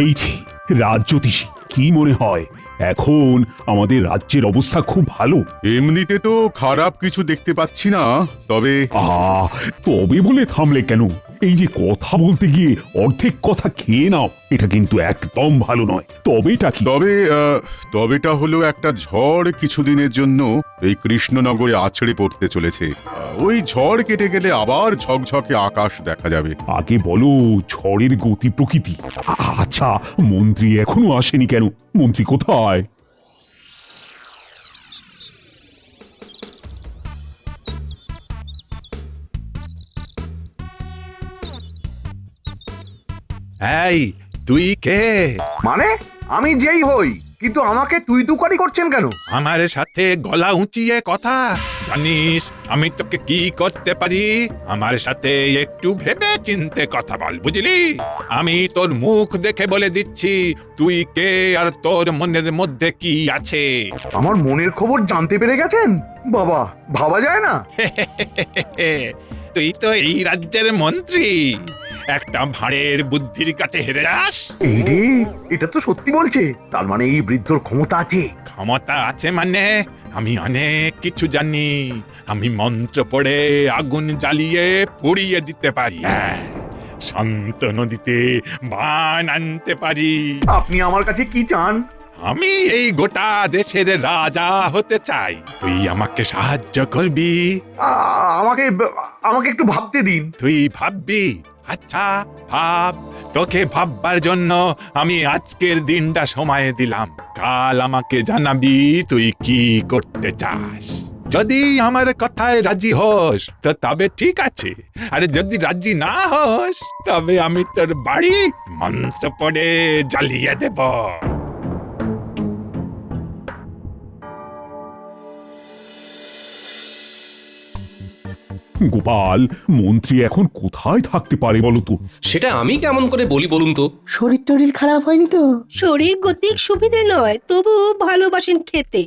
এই যে রাজ্যতীষী, কি মনে হয় এখন আমাদের রাজ্যের অবস্থা খুব ভালো? এমনিতে তো খারাপ কিছু দেখতে পাচ্ছি না, তবে তবে বলে থামলে কেন? এই যে কথা বলতে গিয়ে অর্ধেক কথা খেয়ে নাও, এটা কিন্তু একদম ভালো নয়। তবেটা কি? তবেটা হলো একটা ঝড় কিছুদিনের জন্য এই কৃষ্ণনগরে আছড়ে পড়তে চলেছে। ওই ঝড় কেটে গেলে আবার ঝকঝকে আকাশ দেখা যাবে। আগে বলো ঝড়ের গতি প্রকৃতি। আচ্ছা, মন্ত্রী এখনো আসেনি কেন? মন্ত্রী কোথায়? এই তুই কে? মানে আমি যেই হই, কিন্তু আমাকে তুই তুকারি করছেন কেন? আমার সাথে গলা উঁচিয়ে কথা জানিস আমি তোকে কি করতে পারি? আমার সাথে একটু ভেবে চিনতে কথা বল, বুঝলি? আমি তোর মুখ দেখে বলে দিচ্ছি তুই কে আর তোর মনের মধ্যে কি আছে। আমার মনের খবর জানতে পেরে গেছেন? বাবা, ভাবা যায় না। তুই তো এই রাজ্যের মন্ত্রী, একটা ভাঁড়ের বুদ্ধির কাছে হেরে যাস? এই রে, এটা তো সত্যি বলছে। তার মানে এই বৃদ্ধর ক্ষমতা আছে। ক্ষমতা আছে মানে আমি অনেক কিছু জানি। আমি মন্ত্র পড়ে আগুন জ্বালিয়ে পুড়িয়ে দিতে পারি। হ্যাঁ, শান্ত নদীতে বান আনতে পারি। আপনি আমার কাছে কি চান? আমি এই গোটা দেশের রাজা হতে চাই। তুই আমাকে সাহায্য করবি? আমাকে আমাকে একটু ভাবতে দিন। তুই ভাববি? আচ্ছা ভাব। তোকে ভাববার জন্য আমি আজকের দিনটা সময় দিলাম। কাল আমাকে জানাবি তুই কি করতে চাস। যদি আমার কথায় রাজি হোস তো তবে ঠিক আছে, আর যদি রাজি না হোস তবে আমি তোর বাড়ি মন্ত্র পড়ে জ্বালিয়ে দেব। গোপাল, মন্ত্রী এখন কোথায় থাকতে পারে বলো তো? সেটা আমি কেমন করে বলি বলুন তো? শরীর টরীর খারাপ হয়নি তো? শরীর গতিক সুবিধে নয়, তবু ভালোবাসেন খেতে।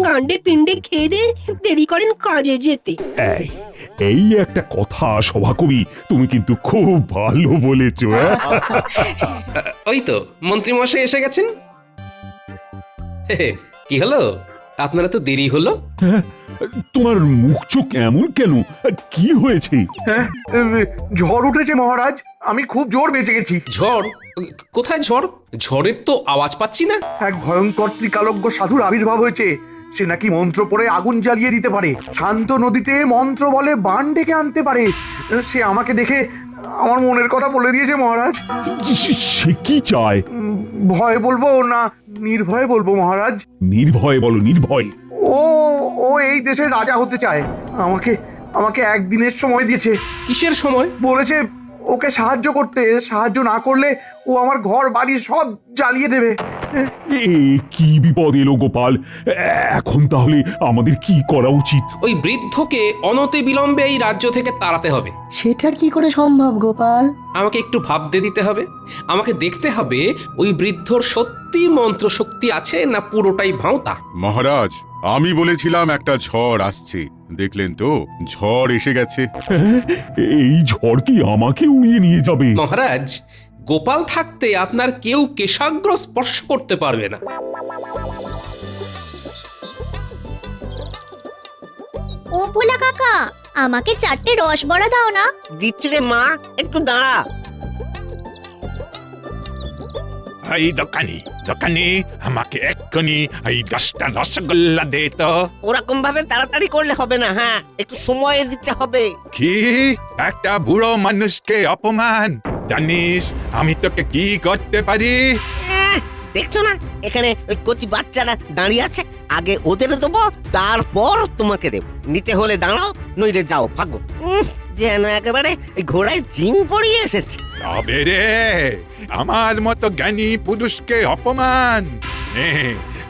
গান্ডে পিণ্ডে খেয়ে দে দেরি করেন কাজে যেতে। এই এই একটা কথা সভাকবি, তুমি কিন্তু খুব ভালো বলেছ। ওই তো মন্ত্রী মশাই এসে গেছেন। কি হলো, আপনারা তো দেরি হলো? তোমার মুখ চোখ এমন কেন? কি হয়েছে? হ্যাঁ, ঝড় উঠেছে মহারাজ। আমি খুব জোর বেঁচে গেছি। ঝড়? কোথায় ঝড়? ঝড়ের তো আওয়াজ পাচ্ছি না। এক ভয়ঙ্কর ত্রিকালজ্ঞ সাধুর আবির্ভাব হয়েছে। সে নাকি মন্ত্র পড়ে আগুন জ্বালিয়ে দিতে পারে, শান্ত নদীতে মন্ত্র বলে বান ডেকে আনতে পারে। সে আমাকে দেখে আমার মনের কথা বলে দিয়েছে মহারাজ। সে কি চায়? ভয় বলবো না নির্ভয়ে বলবো মহারাজ? নির্ভয় বলো, নির্ভয়। ও ও এই দেশের রাজা হতে চায়। আমাকে আমাকে একদিনের সময় দিয়েছে। কিসের সময়? বলেছে ওকে সাহায্য করতে। সাহায্য না করলে ও আমার ঘর বাড়ি সব জ্বালিয়ে দেবে। এ কি বিপদ এলো গোপাল! এখন তাহলে আমাদের কি করা উচিত? ওই বৃদ্ধকে অনতি বিলম্বে এই রাজ্য থেকে তাড়াতে হবে। সেটা কি করে সম্ভব গোপাল? আমাকে একটু ভাবতে দিতে হবে। আমাকে দেখতে হবে ওই বৃদ্ধর সত্যি মন্ত্র শক্তি আছে না পুরোটাই ভাঁওতা। মহারাজ, আমি বলেছিলাম একটা ঝড় আসছে, দেখলেন তো ঝড় এসে গেছে। এই ঝড় কি আমাকে উড়িয়ে নিয়ে যাবে? মহারাজ, গোপাল থাকতে আপনার কেউ কেশাগ্র স্পর্শ করতে পারবে না। ও ভোলা কাকা, আমাকে 4টে রসবড়া দাও না। দিচ্ছি রে মা, একটু দাঁড়া। এই দোকানি দোকানি, আমাকে এক্ষুনি এই 10টা রসগোল্লা দে তো। ওরকম ভাবে তাড়াতাড়ি করলে হবে না, হ্যাঁ একটু সময় দিতে হবে। কি? একটা বুড়ো মানুষকে অপমান! জানিস আমি তোকে কি করতে পারি? দেখছো না এখানে ওই কচি বাচ্চারা দাঁড়িয়ে আছে, আগে ওদের দেবো তারপর তোমাকে দেবো। নিতে হলে দাঁড়াও, নইলে যাও, ভাগো। যেন একেবারে ঘোড়ায় জিন পড়িয়ে এসেছে। তবে রে, আমার মতো জ্ঞানী পুরুষকে অপমান! নে,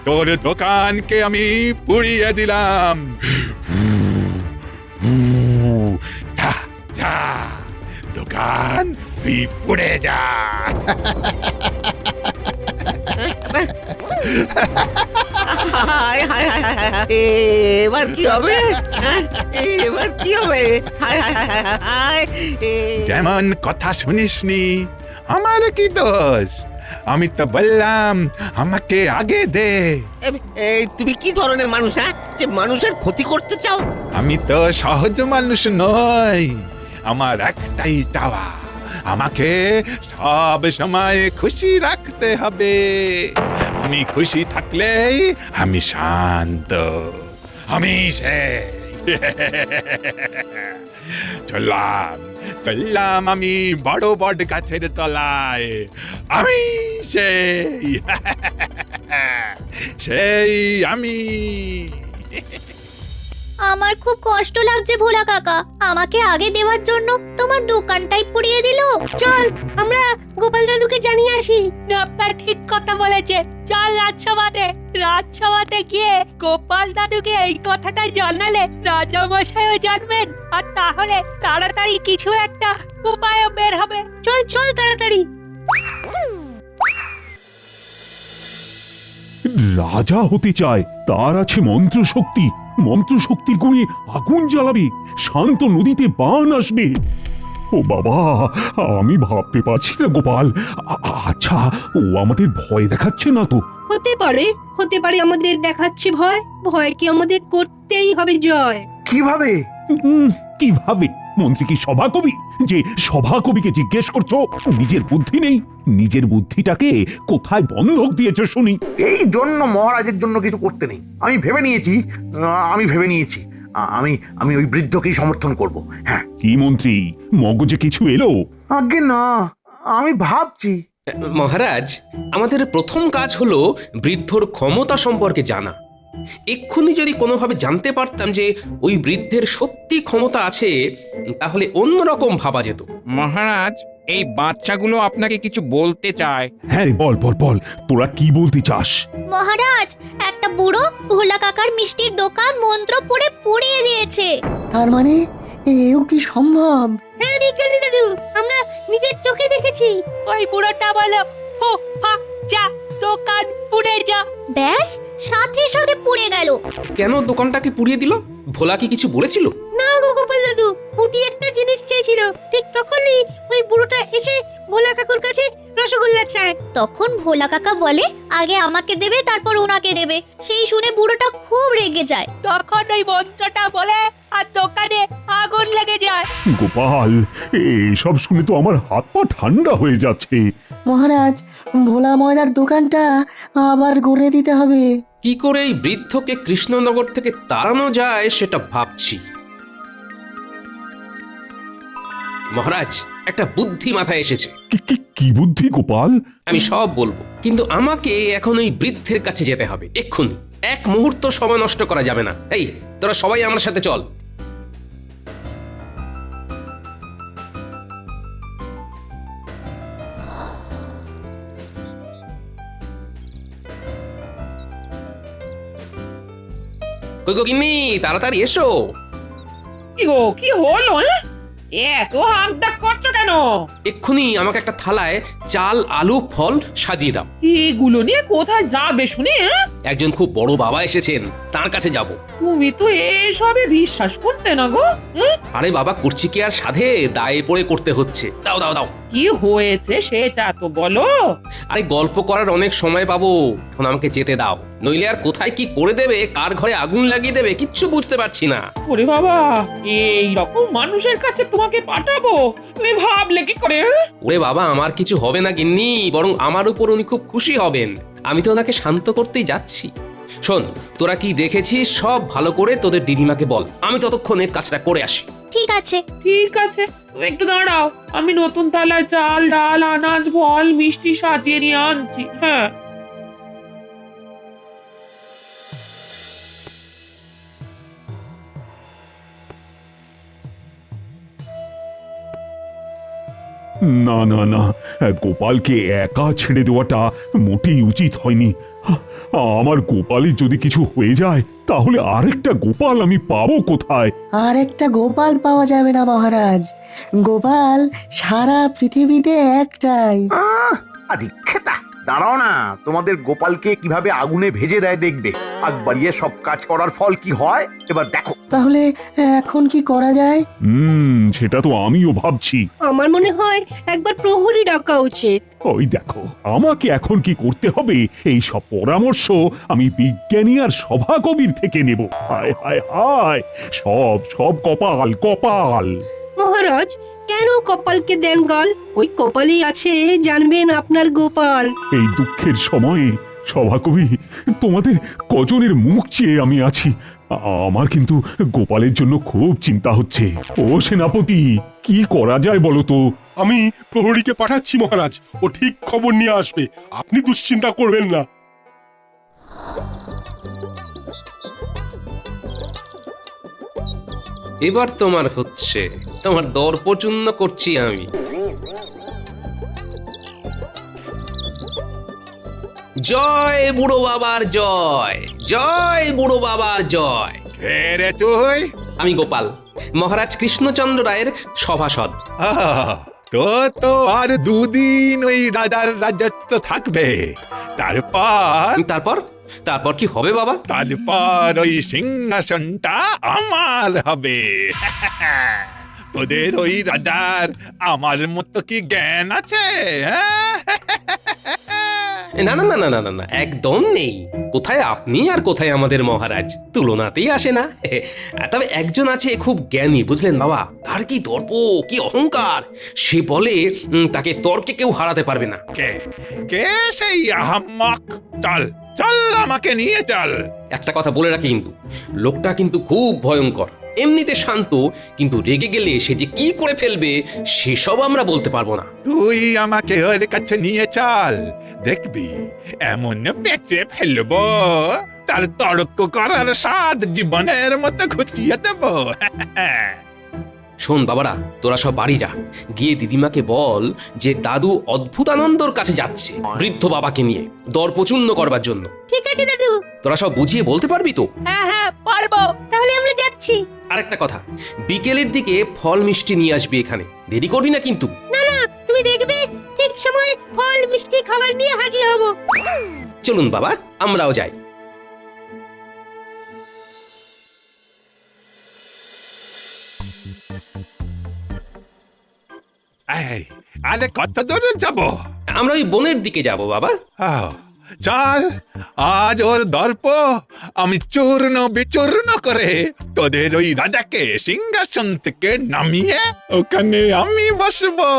তোর দোকানকে আমি পুড়িয়ে দিলাম। যা যা, দোকান তুই পুড়ে যা। হায় হায় হায় হায় হায় হায়, এবার কি হবে? এবার কি হবে? হায় হায় হায় হায় হায়। যেমন কথা শুনিসনি, আমার কি দোষ? আমি তো বললাম আমাকে আগে দে। এই তুমি কি ধরনের মানুষ, হ্যাঁ, যে মানুষের ক্ষতি করতে চাও? আমি তো সহজ মানুষ নই, আমার একটাই চাওয়া, আমাকে সব সময় খুশি রাখতে হবে। আমি খুশি থাকলেই আমি শান্ত, আমি চললাম চললাম আমি বড় বট গাছের তলায়, আমি সেই আমি। আমার খুব কষ্ট লাগছে ভোলা কাকা, আমাকে আগে দেওয়ার জন্য তোমার দোকানটাই পুড়িয়ে দিল। চল আমরা গোপাল দাদুকে জানিয়ে আসি। আপনার ঠিক কথা বলেছে, চল রাজসভাতে গিয়ে গোপাল দাদুকে এই কথাটা জানালে রাজামশাইও জানবেন, আর তাহলে তাড়াতাড়ি কিছু একটা উপায় বের হবে। চল চল তাড়াতাড়ি। রাজা হতে চায়, তার আছে মন্ত্র শক্তি, মন্ত্র শক্তির গুণে আগুন জ্বালাবে, শান্ত নদীতে বান আসবে। ও বাবা, আমি ভাবতে পারছি না গোপাল। আচ্ছা, ও আমাদের ভয় দেখাচ্ছে না তো? হতে পারে আমাদের দেখাচ্ছে ভয়, ভয় কি আমাদের করতেই হবে জয়। কিভাবে? কিভাবে? মন্ত্রী কি সভাকবি যে সভাকবিকে জিজ্ঞেস করছো? নিজের বুদ্ধি নেই? নিজের বুদ্ধিটাকে কোথায় বন্ধক দিয়েছো শুনি? এই জন্য মহারাজের জন্য কিছু করতে নেই। আমি ভেবে নিয়েছি আমি আমি ওই বৃদ্ধকেই সমর্থন করব। হ্যাঁ। কি মন্ত্রী, মগজে কিছু এলো? আগে না, আমি ভাবছি। মহারাজ, আমাদের প্রথম কাজ হলো বৃদ্ধর ক্ষমতা সম্পর্কে জানা। এক্ষুনি যদি কোনোভাবে জানতে পারতাম যে ওই বৃদ্ধের সত্যি ক্ষমতা আছে, তাহলে অন্যরকম ভাবা যেত। মহারাজ, এই বাচ্চাগুলো আপনাকে কিছু বলতে চায়। হ্যাঁ রে, বল বল বল, তোরা কি বলতে চাস? মহারাজ, একটা বুড়ো ভোলা কাকার মিষ্টির দোকান মন্ত্র পড়ে পুড়িয়ে দিয়েছে। তার মানে এও কি সম্ভব? হ্যাঁ বিজ্ঞানী দাদু, আমরা নিজের চোখে দেখেছি। ওই বুড়োটা বলো, হো হা যা, দোকান পুড়ে যা। ব্যাস, সাথে সাথে পুড়ে গেল। কেন দোকানটাকে পুড়িয়ে দিল? ভোলা কি কিছু বলেছিল? না গো গোপাল দাদু, পুটি একটা জিনিস চেয়েছিল, ঠিক তখনই ওই বুড়োটা এসে ভোলা কাকুর কাছে রসগোল্লা চায়। তখন ভোলা কাকা বলে আগে আমাকে দেবে, তারপর ওনাকে দেবে। সেই শুনে বুড়োটা খুব রেগে যায়। তখন ওই মন্ত্রটা বলে আর দোকানে আগুন লেগে যায়। গোপাল, এসব শুনে তো আমার হাত পা ঠান্ডা হয়ে যাচ্ছে। মহারাজ, ভোলা ময়রার দোকানটা আবার গড়ে দিতে হবে। কি করে এই বৃদ্ধকে কৃষ্ণনগর থেকে তাড়ানো যায় সেটা ভাবছি। মহারাজ, একটা বুদ্ধি মাথায় এসেছে। কি বুদ্ধি গোপাল? আমি সব বলবো, কিন্তু আমাকে এখন ওই বৃদ্ধের কাছে যেতে হবে এক্ষুনি। এক মুহূর্ত সময় নষ্ট করা যাবে না। এই, তোরা সবাই আমার সাথে চল। কই গো গিন্নি, তাড়াতাড়ি এসো। কি হলো? এত হাঁকডাক করছো কেন? এক্ষুনি আমাকে একটা থালায় চাল, আলু, ফল সাজিয়ে দাও। এগুলো নিয়ে কোথায় যাবে শুনি? একজন খুব বড় বাবা এসেছেন, তার কাছে যাব। তুমি তো এসবে বিশ্বাস করতে না গো। আরে বাবা, করছি কি আর সাধে, দায়ে পড়ে করতে হচ্ছে। দাও দাও দাও। কি হয়েছে সেটা তো বলো। আরে গল্প করার অনেক সময় পাবো, এখন আমাকে যেতে দাও, নইলে আর কোথায় কি করে দেবে, কার ঘরে আগুন লাগিয়ে দেবে কিচ্ছু বুঝতে পারছি না। ওরে বাবা, এই রকম মানুষের কাছে তোমাকে পাঠাবো, তুমি ভাবলে কি করে? ওরে বাবা, আমার কিছু হবে না গিন্নি, বরং আমার উপর উনি খুব খুশি হবেন। আমি তো ওনাকে শান্ত করতেই যাচ্ছি। শোন, তোরা কি দেখেছিস সব ভালো করে তোদের দিদিমাকে বল, আমি ততক্ষণে কাজটা করে আসি। ঠিক আছে। তুমি একটু দাঁড়াও, আমি নতুন থালায় চাল, ডাল, আনাজ, ফল, মিষ্টি সাজিয়ে নিয়ে আনছি। হ্যাঁ। না না না, গোপালকে একা ছেড়ে দেওয়াটা মোটেই উচিত হয়নি। আমার গোপালের যদি কিছু হয়ে যায়, তাহলে আরেকটা গোপাল আমি পাবো কোথায়? আর একটা গোপাল পাওয়া যাবে না মহারাজ, গোপাল সারা পৃথিবীতে একটাই। আদি খেতা, দাঁড়াও না, তোমাদের গোপালকে কিভাবে আগুনে ভেজে দেয় দেখবে। আগ বাড়িয়ে সব কাজ করার ফল কি হয় এবার দেখো। তাহলে এখন কি করা যায়? সেটা তো আমিও ভাবছি। আমার মনে হয় একবার প্রহরী ডাকা উচিত। ওই দেখো, আমাকে এখন কি করতে হবে এই সব পরামর্শ আমি বিজ্ঞানী আর সভাকবির থেকে নেব। হায় হায় হায়, সব সব কপাল কপাল। মহারাজ, কেন কপালকে দেন গাল? ওই কপালেই আছে জানবেন আপনার গোপাল। এই দুঃখের সময়ে সভাকবি, তোমাদের কজনের মুখ চেয়ে আমি আছি। আমার কিন্তু গোপালের জন্য খুব চিন্তা হচ্ছে। ও সেনাপতি, কি করা যায় বলো তো? আমি প্রহরীকে পাঠাচ্ছি মহারাজ, ও ঠিক খবর নিয়ে আসবে, আপনি দুশ্চিন্তা করবেন না। এবার তোমার হচ্ছে, তোমার দর্পচূন্য করছি আমি। জয় বুড়ো বাবার জয়, জয় বুড়ো বাবার জয়। কে রে তুই? আমি গোপাল, মহারাজ কৃষ্ণচন্দ্র রায়ের সভাসদ। তো তো আর দুদিন ওই রাজার রাজত্ব থাকবে, তারপর তারপর তারপর কি হবে বাবা? তারপর ওই সিংহাসনটা আমার হবে। তোদের ওই রাজার আমার মতো কি জ্ঞান আছে? না না না না না না না, একদম নেই। কোথায় আপনি আর কোথায় আমাদের মহারাজ, তুলনাতেই আসে না। তবে একজন আছে খুব জ্ঞানী, বুঝলেন বাবা। আর কি দর্প, কি অহংকার! সে বলে তাকে তর্কে কেউ হারাতে পারবে না। কে কে সেই আহাম্মক? চল চল, আমাকে নিয়ে চল। একটা কথা বলে রাখি কিন্তু, লোকটা কিন্তু খুব ভয়ঙ্কর। এমনিতে শান্ত, কিন্তু রেগে গেলে সে যে কি করে ফেলবে সেসব আমরা বলতে পারবো না। তুই আমাকে ওর কাছে নিয়ে চল, দেখবি এমন পেঁচে ফেলবো, তার তর্ক করার স্বাদ জীবনের মতো ঘুচিয়ে দেবো। শোন বাবারা, তোরা সব বাড়ি যা, গিয়ে দিদিমাকে বল যে দাদু অদ্ভুতানন্দর কাছে যাচ্ছে বৃদ্ধ বাবাকে নিয়ে দর্পচূন্য করবার জন্য। ঠিক আছে দাদু। তোরা সব বুঝিয়ে বলতে পারবি তো? হ্যাঁ হ্যাঁ পারবো। তাহলে আমরা যাচ্ছি। আরেকটা কথা, বিকেলের দিকে ফল মিষ্টি নিয়ে আসবি এখানে, দেরি করবি না কিন্তু। না না, তুমি দেখবে ঠিক সময় ফল মিষ্টি খাবার নিয়ে হাজির হব। চলুন বাবা, আমরাও যাই। এই, আরে কত দূরে যাব? আমরা ওই বনের দিকে যাব বাবা। চল, আজ ওর দর্প আমি চূর্ণ বিচূর্ণ করে তোদের ওই রাজাকে সিংহাসন থেকে নামিয়ে ওখানে আমি বসবো।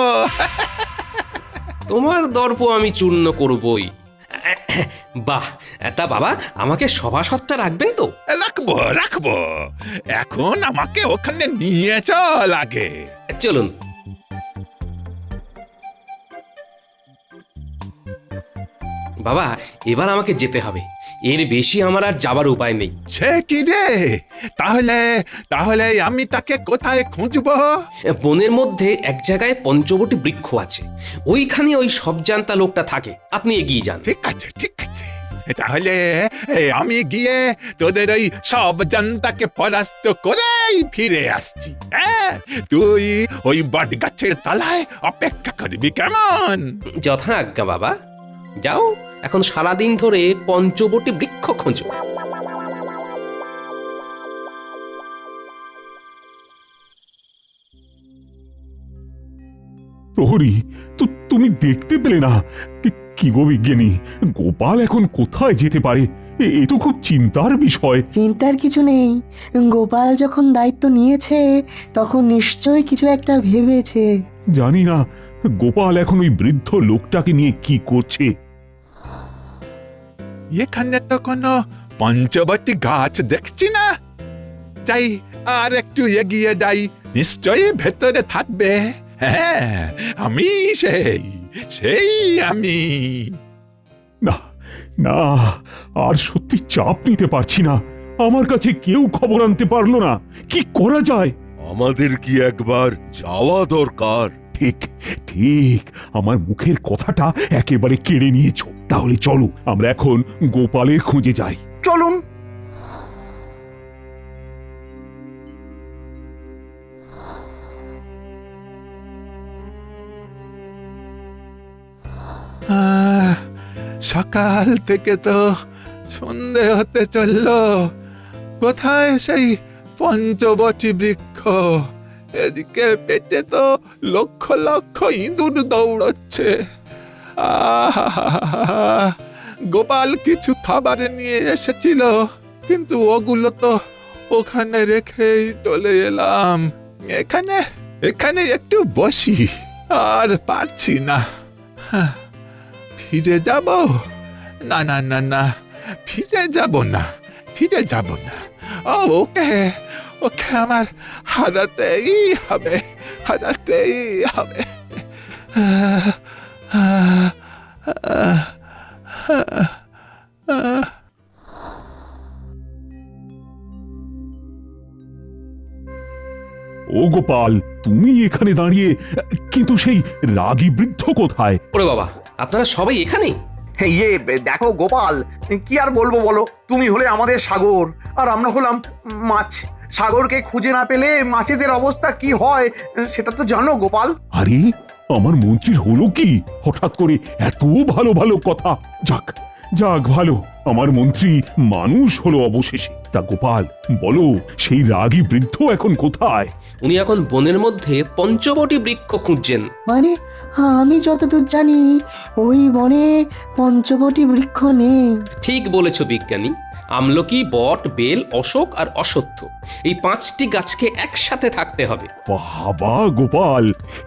তোমার দর্প আমি চূর্ণ করবই। বাহ, তা বাবা আমাকে সভাসদটা রাখবেন তো? রাখবো রাখবো, এখন আমাকে ওখানে নিয়ে চল আগে। চলুন। বাবা এবার আমাকে যেতে হবে, এর বেশি আমার আর যাবার উপায় নেই। সে কি রে? তাহলে তাহলে আমি তাকে কোথায় খুঁজবো? বনের মধ্যে এক জায়গায় পঞ্চবটী বৃক্ষ আছে, ওইখানে ওই সব জানতা লোকটা থাকে, আপনি এগিয়ে যান। ঠিক আছে ঠিক আছে, তাহলে আমি গিয়ে তোদের ওই সব জানতাকে পরাস্ত করেই ফিরে আসছি। হ্যাঁ, তুই ওই বট গাছের তলায় অপেক্ষা করবি, কেমন? যথা আজ্ঞা বাবা। যাও, এখন সারাদিন ধরে পঞ্চবটী বৃক্ষ খোঁজো। প্রহরী, তো তুমি দেখতে পেলে না? কি গো বিজ্ঞানী, গোপাল এখন কোথায় যেতে পারে? এ তো খুব চিন্তার বিষয়। চিন্তার কিছু নেই, গোপাল যখন দায়িত্ব নিয়েছে তখন নিশ্চয়ই কিছু একটা ভেবেছে। জানি না গোপাল এখন ওই বৃদ্ধ লোকটাকে নিয়ে কি করছে। এখানে তো কোনো পঞ্চবটী গাছ দেখছি না। তাই আর একটু এগিয়ে যাই, নিশ্চয়ই ভেতরে থাকবে। হ্যাঁ, আমি সেই আমি। না না, আর সত্যি চাপ নিতে পারছি না। আমার কাছে কেউ খবর আনতে পারলো না। কি করা যায়? আমাদের কি একবার যাওয়া দরকার? ঠিক ঠিক, আমার মুখের কথাটা একেবারে কেড়ে নিয়েছো। তাহলে চলো আমরা এখন গোপালের খুঁজে যাই। চলুন। সকাল থেকে তো সন্ধে হতে চললো, কোথায় সেই পঞ্চবটী বৃক্ষ? এদিকে পেটে তো লক্ষ লক্ষ ইঁদুর দৌড়চ্ছে। গোপাল কিছু খাবার নিয়ে এসেছিল, কিন্তু ওগুলো তো ওখানে রেখেই চলে এলাম। এখানে এখানে একটু বসি, আর পারছি না। ফিরে যাব? না না না না, ফিরে যাব না, ফিরে যাব না। ওকে ওকে আমার হারাতেই হবে, হারাতেই হবে। ও গোপাল, তুমি এখানে দাঁড়িয়ে, কিন্তু সেই রাগী বৃদ্ধ কোথায়? ওরে বাবা, আপনারা সবাই এখানে? ইয়ে দেখো গোপাল, কি আর বলবো বলো, তুমি হলে আমাদের সাগর আর আমরা হলাম মাছ। সাগরকে খুঁজে না পেলে মাছেদের অবস্থা কি হয় সেটা তো জানো গোপাল। আরে, আমার মন্ত্রীর হলো কি হঠাৎ করে এত ভালো ভালো কথা? যাক যাক, ভালো, আমার মন্ত্রী মানুষ হলো অবশেষে। তা গোপাল, বলো, সেই রাগী বৃদ্ধ এখন কোথায়? উনি এখন বনের মধ্যে পঞ্চবটী বৃক্ষ খুঁজছেন। মানে আমি যতদূর জানি ওই বনে পঞ্চবটী বৃক্ষ নেই। ঠিক বলেছ বিজ্ঞানী। আমলকি, বট, বেল, অশোক আর অশ্বত্থ, এই 5টি গাছকে একসাথে থাকতে হবে। বাবা গোপাল,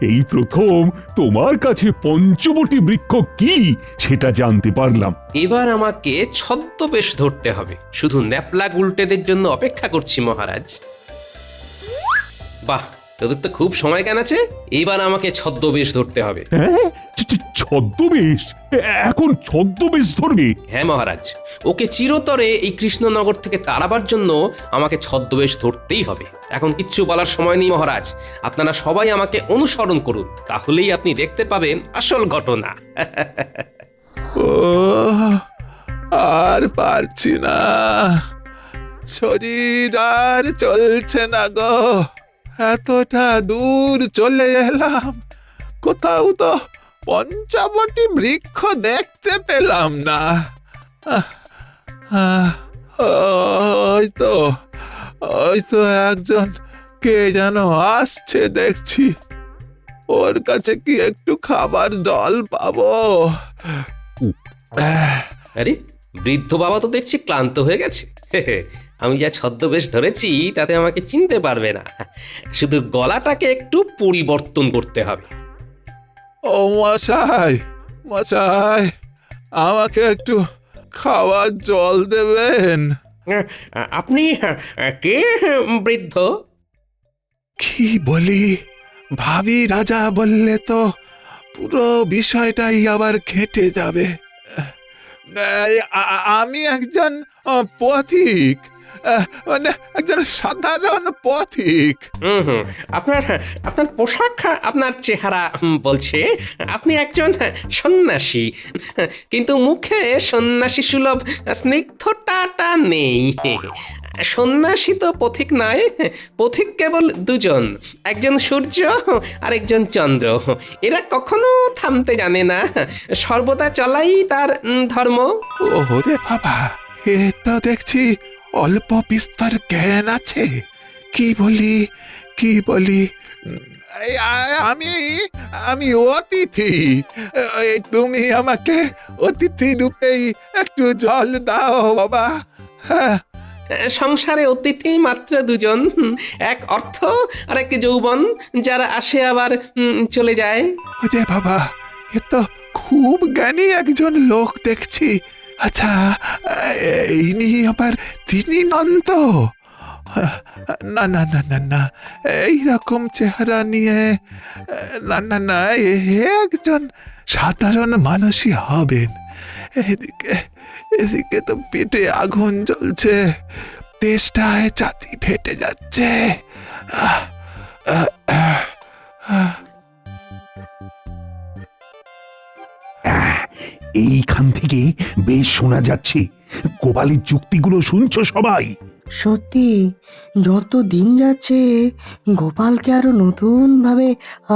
এই প্রথম তোমার কাছে পঞ্চবটী বৃক্ষ কি সেটা জানতে পারলাম। এবার আমাকে ছদ্মবেশ ধরতে হবে। শুধু ন্যাপলা উল্টেদের জন্য অপেক্ষা করছি মহারাজ। বাহ, তোদের তো খুব সময় কেন আছে। এবার আমাকে ছদ্মবেশ ধরতে হবে। হ্যাঁ, ছদ্মবেশ? এখন ছদ্মবেশ ধরবে? হ্যাঁ মহারাজ, ওকে চিরতরে এই কৃষ্ণনগর থেকে তাড়াবার জন্য আমাকে ছদ্মবেশ ধরতেই হবে। এখন কিচ্ছু বলার সময় নেই মহারাজ, আপনারা সবাই আমাকে অনুসরণ করুন, তাহলেই আপনি দেখতে পাবেন আসল ঘটনা। ও, আর পারছি না, শরীর আর চলছে না গো। এতটা দূর চলে এলাম, কোথাও তো পঞ্চবটী বৃক্ষ দেখতে পেলাম না। ওই তো একজন কে যেন আসছে দেখছি। ওর কাছে কি একটু খাবার জল পাবো? আরে, বৃদ্ধ বাবা তো দেখছি ক্লান্ত হয়ে গেছে। আমি যা ছদ্মবেশ ধরেছি তাতে আমাকে চিনতে পারবে না, শুধু গলাটাকে একটু পরিবর্তন করতে হবে। ও মশাই, মশাই, আমাকে একটু খাওয়ার জল দেবেন? আপনি কে বৃদ্ধ? কি বলি, ভাবি রাজা বললে তো পুরো বিষয়টাই আবার ঘেঁটে যাবে। আমি একজন পথিক, মানে একজন সাধারণ পথিক। আপনার আপনার পোশাক, আপনার চেহারা বলছে আপনি একজন সন্ন্যাসী, কিন্তু মুখে সন্ন্যাসী সুলভ স্নিগ্ধতাটা নেই। সন্ন্যাসী তো পথিক নয়, পথিক কেবল দুজন, একজন সূর্য আর একজন চন্দ্র। এরা কখনো থামতে জানে না, সর্বদা চলাই তার ধর্ম। ওরে বাবা, এ তো দেখছি অল্প বিস্তর জ্ঞান আছে। কি বলি কি বলি, আমি আমি অতিথি, তুমি আমাকে অতিথি রূপেই একটু জল দাও বাবা। হ্যাঁ, সংসারে অতিথি মাত্র দুজন, এক অর্থ আর এক যৌবন, যারা আসে আবার চলে যায়। ওরে বাবা, এ তো খুব জ্ঞানী একজন লোক দেখছি। আচ্ছা, এই নিয়ে আবার তিনি নন তো? না না না না না, এইরকম চেহারা নিয়ে না না না, একজন সাধারণ মানুষই হবেন। এদিকে এদিকে তো পেটে আগুন জ্বলছে, তেষ্টায় ছাতি ফেটে যাচ্ছে। এইখান থেকে বেশ শোনা যাচ্ছে। গোপালের যুক্তিগুলো শুনছো সবাই? সত্যি, যত দিন যাচ্ছে গোপালকে আরো নতুন ভাবে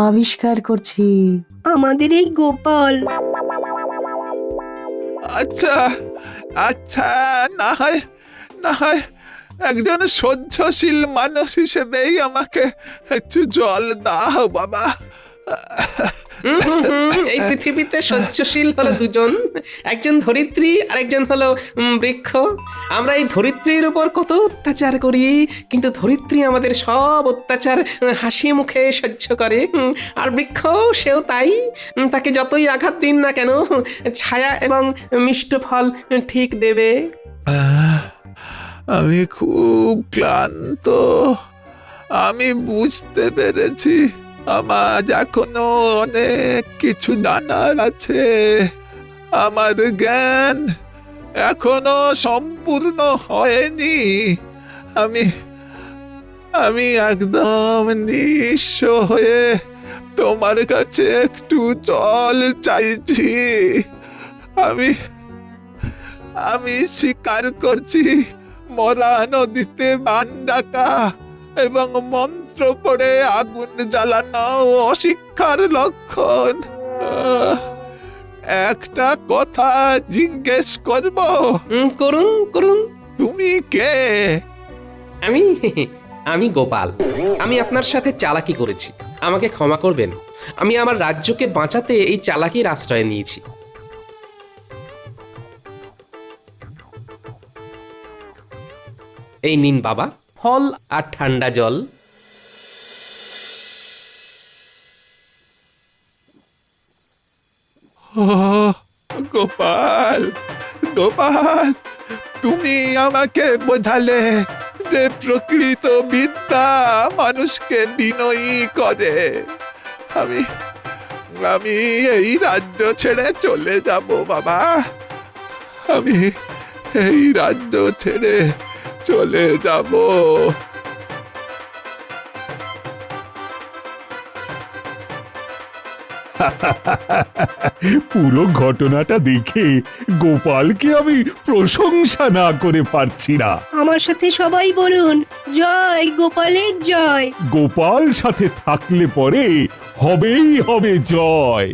আবিষ্কার করছি। আমাদের এই গোপাল। আচ্ছা আচ্ছা, না হয় একজন সহ্যশীল মানুষ হিসেবেই আমাকে একটু জল দাও বাবা। এই পৃথিবীতে সহ্যশীল হলো দুজন, একজন ধরিত্রী আর একজন হলো বৃক্ষ। আমরা এই ধরিত্রীর উপর কত অত্যাচার করি, কিন্তু ধরিত্রী আমাদের সব অত্যাচার হাসি মুখে সহ্য করে। আর বৃক্ষ সেও তাই, তাকে যতই আঘাত দিন না কেন ছায়া এবং মিষ্ট ফল ঠিক দেবে। আমি খুব ক্লান্ত, আমি বুঝতে পেরেছি আমার এখনো অনেক কিছু জানার আছে। আমার জ্ঞান এখনো সম্পূর্ণ হয়নি। আমি একদম নিঃস্ব হয়ে তোমার কাছে একটু জল চাইছি। আমি স্বীকার করছি মরা নদীতে বান ডাকা এবং মন্ত্র পড়ে আগুন জ্বালানো অশিক্ষার লক্ষণ। একটা কথা জিজ্ঞেস করব? করুন করুন। তুমি কে? আমি গোপাল। আমি আপনার সাথে চালাকি করেছি, আমাকে ক্ষমা করবেন। আমি আমার রাজ্যকে বাঁচাতে এই চালাকির আশ্রয় নিয়েছি। এই নিন বাবা, ফল আর ঠান্ডা জল। গোপাল, গোপাল, তুমি আমাকে বোঝালে যে প্রকৃত বিদ্যা মানুষকে বিনয়ী করে। আমি এই রাজ্য ছেড়ে চলে যাব বাবা। আমি এই রাজ্য ছেড়ে চলে যাব। পুরো ঘটনাটা দেখে গোপালকে আমি প্রশংসা না করে পারছি না। আমার সাথে সবাই বলুন, জয় গোপালের জয়। গোপাল সাথে থাকলে পরে হবেই হবে জয়।